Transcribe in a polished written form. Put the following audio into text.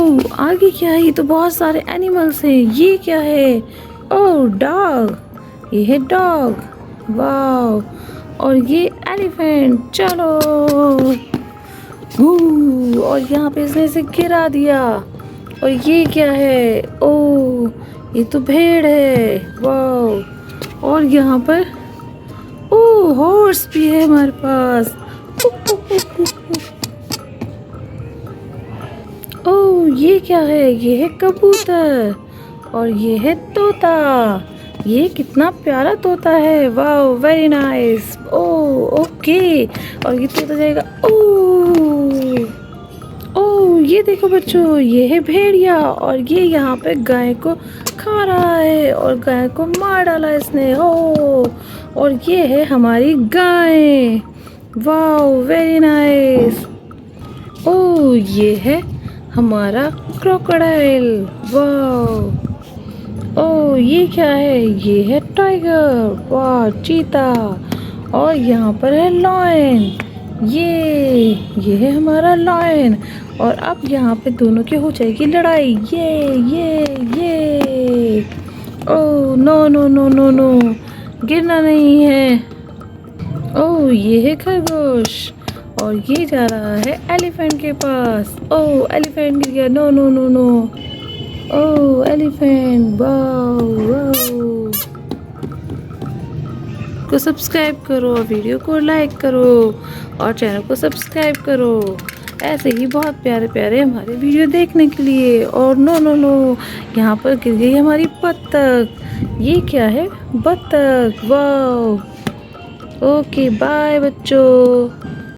ओह आगे क्या है? ये तो बहुत सारे एनिमल्स हैं। ये क्या है? ओह डॉग, ये है डॉग। वाओ, और ये एलिफेंट। चलो। और यहाँ पे इसने इसे गिरा दिया। और ये क्या है? ओह, ये तो भेड़ है। वाओ, और यहाँ पर ओह हॉर्स भी है हमारे पास। ओह ये क्या है? ये है कबूतर। और ये है तोता। ये कितना प्यारा तोता है। Wow, very nice. Oh okay, और ये तोता जाएगा। ओह ओह, ये देखो बच्चों, ये है भेड़िया। और ये यहाँ पे गाय को खा रहा है और गाय को मार डाला इसने। ओह, और ये है हमारी गाय। Wow, very nice. ओह ये है हमारा क्रोकोडाइल। वाओ, ओह ये क्या है? ये है टाइगर। वाह, चीता। और यहाँ पर है लायन। ये है हमारा लायन। और अब यहाँ पे दोनों की हो जाएगी लड़ाई। ये oh no no no no no, गिरना नहीं है। ओह ये है खरगोश। और ये जा रहा है एलिफेंट के पास। ओह एलिफेंट गिर गया। No no no no. Oh elephant. Wow wow, को सब्सक्राइब करो, वीडियो को लाइक करो और चैनल को सब्सक्राइब करो। ऐसे ही बहुत प्यारे प्यारे हमारे वीडियो देखने के लिए। और नो नो नो, यहाँ पर गिर गई हमारी बत्तख। ये क्या है? बत्तख। वाओ, ओके बाय बच्चों।